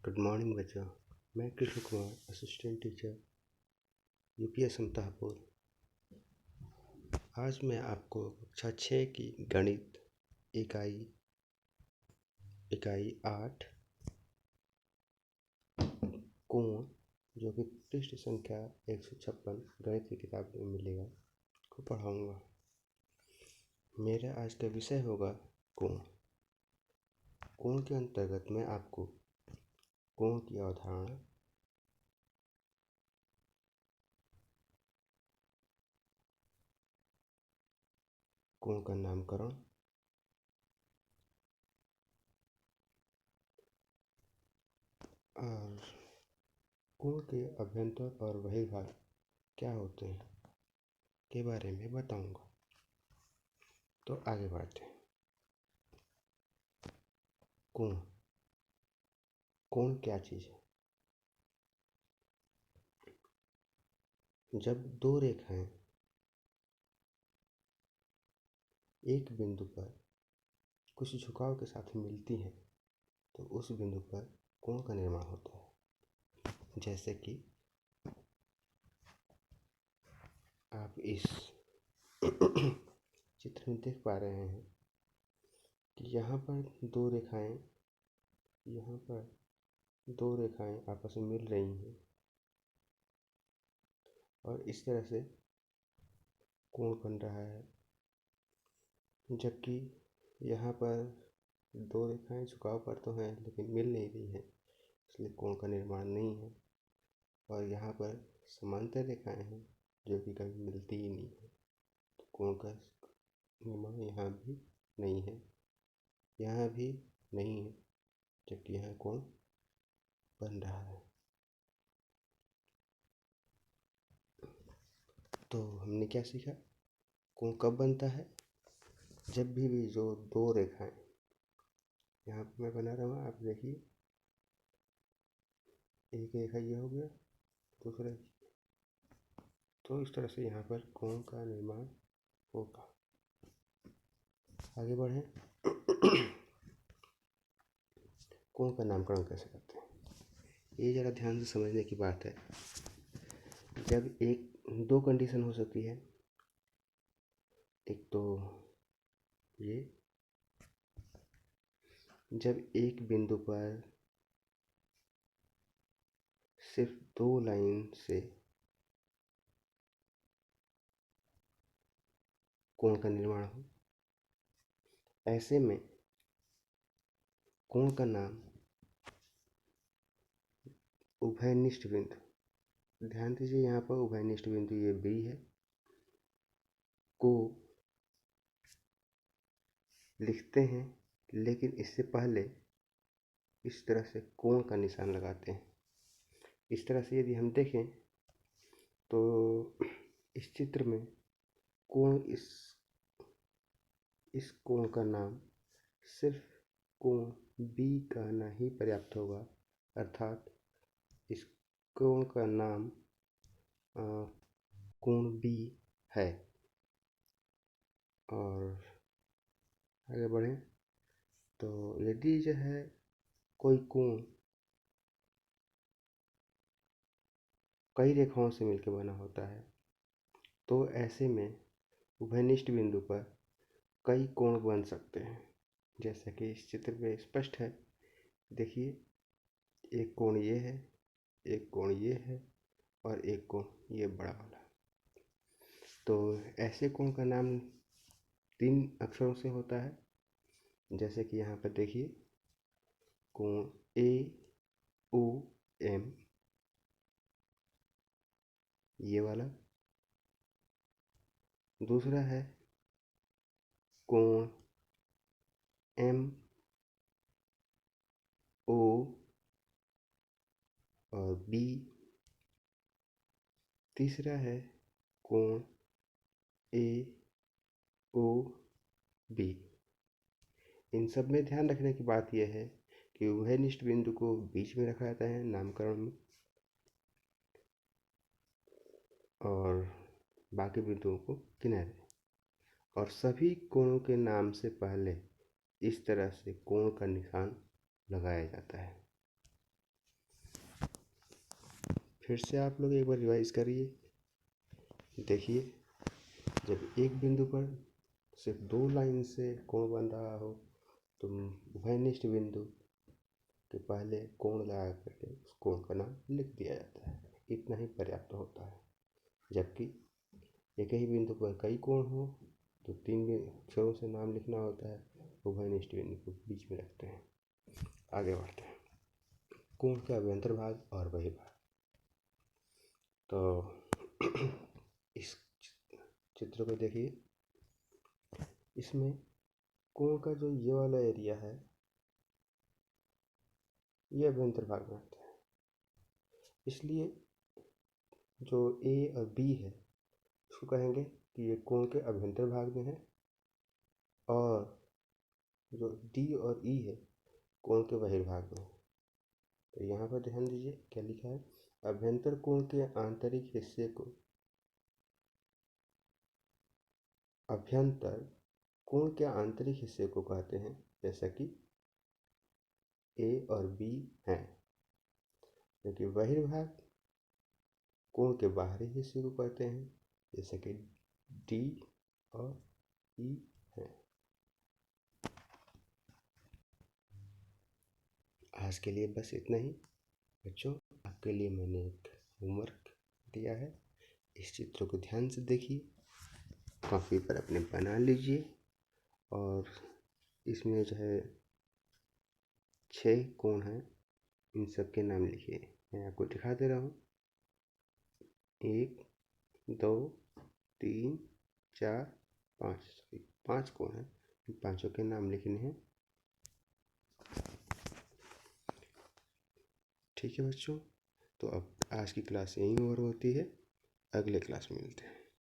Good morning बच्चों। मैं Krishna Kumar, assistant teacher UPS Samtapur. आज मैं आपको कक्षा 6 की गणित इकाई 8 कोण, जो कि पृष्ठ संख्या 156 गणित की किताब में मिलेगा, को पढ़ाऊंगा। मेरा आज का विषय होगा कोण। कोण के अंतर्गत मैं आपको कोण की अवधारणा, कोण का नामकरण और कोण के अभ्यंतर और बहिर्भाग क्या होते हैं के बारे में बताऊंगा। तो आगे बढ़ते हैं। कोण कोण क्या चीज़ है? जब दो रेखाएं एक बिंदु पर कुछ झुकाव के साथ मिलती हैं तो उस बिंदु पर कोण का निर्माण होता है। जैसे कि आप इस चित्र में देख पा रहे हैं कि यहाँ पर दो रेखाएं आपस में मिल रही हैं और इस तरह से कोण बन रहा है। जबकि यहाँ पर दो रेखाएं झुकाव पर तो हैं लेकिन मिल नहीं रही हैं, इसलिए कोण का निर्माण नहीं है। और यहाँ पर समांतर रेखाएं हैं जो कि कभी मिलती ही नहीं है, तो कोण का निर्माण यहाँ भी नहीं है, यहाँ भी नहीं है, जबकि यहाँ कोण बन रहा है। तो हमने क्या सीखा? कोण कब बनता है? जब भी जो दो रेखाएं, यहाँ पर मैं बना रहा हूँ, आप देखिए, एक रेखा ये हो गया, दूसरा, तो इस तरह से यहाँ पर कोण का निर्माण होगा। आगे बढ़ें। कोण का नामकरण कैसे करते हैं, ये ज़रा ध्यान से समझने की बात है। जब दो कंडीशन हो सकती है, एक तो ये, जब एक बिंदु पर सिर्फ दो लाइन से कोण का निर्माण हो, ऐसे में कोण का नाम उभयनिष्ठ बिंदु, ध्यान दीजिए यहाँ पर उभयनिष्ठ बिंदु ये बी है, को लिखते हैं, लेकिन इससे पहले इस तरह से कोण का निशान लगाते हैं। इस तरह से यदि हम देखें तो इस चित्र में कोण, इस कोण का नाम सिर्फ कोण बी कहना ही पर्याप्त होगा, अर्थात इस कोण का नाम कोण बी है। और आगे बढ़ें तो यदि जो है कोई कोण कई रेखाओं से मिलकर बना होता है, तो ऐसे में उभयनिष्ठ बिंदु पर कई कोण बन सकते हैं, जैसा कि इस चित्र में स्पष्ट है। देखिए, एक कोण ये है, एक कोण ये है और एक कोण ये बड़ा वाला। तो ऐसे कोण का नाम 3 अक्षरों से होता है, जैसे कि यहाँ पर देखिए, कोण AOM, ये वाला। दूसरा है कोण MO और B। तीसरा है कोण AOB। इन सब में ध्यान रखने की बात यह है कि उभयनिष्ठ बिंदु को बीच में रखा जाता है नामकरण में, और बाकी बिंदुओं को किनारे, और सभी कोणों के नाम से पहले इस तरह से कोण का निशान लगाया जाता है। फिर से आप लोग एक बार रिवाइज करिए। देखिए, जब एक बिंदु पर सिर्फ दो लाइन से कोण बन रहा हो तो उभयनिष्ठ बिंदु के पहले कोण लगा करके उस कोण का नाम लिख दिया जाता है। इतना ही पर्याप्त होता है। जबकि एक ही बिंदु पर कई कोण हो तो तीन अक्षरों से नाम लिखना होता है। उभयनिष्ठ बिंदु को बीच में रखते हैं। आगे बढ़ते हैं। कोण का अभ्यंतर भाग और बहिर्भाग। तो इस चित्र को देखिए, इसमें कोण का जो ये वाला एरिया है ये अभ्यंतर भाग में आता है। इसलिए जो ए और बी है उसको कहेंगे कि ये कोण के अभ्यंतर भाग में है, और जो डी और ई है कोण के बहिर्भाग में। तो यहाँ पर ध्यान दीजिए क्या लिखा है, अभ्यंतर कोण के आंतरिक हिस्से को अभ्यंतर कोण के आंतरिक हिस्से को कहते हैं, जैसा कि ए और बी हैं। क्योंकि बहिर्भाग कोण के बाहरी हिस्से को कहते हैं, जैसा कि डी और ई हैं। आज के लिए बस इतना ही बच्चों। आपके लिए मैंने एक होमवर्क दिया है, इस चित्र को ध्यान से देखिए, कॉपी पर अपने बना लीजिए, और इसमें जो है 6 कोण हैं, इन सब के नाम लिखिए। मैं आपको दिखा दे रहा हूँ। 1 2 3 4 5 5 कोण हैं, इन पांचों के नाम लिखने हैं। ठीक है बच्चों, तो अब आज की क्लास यहीं ओवर होती है। अगले क्लास में मिलते हैं।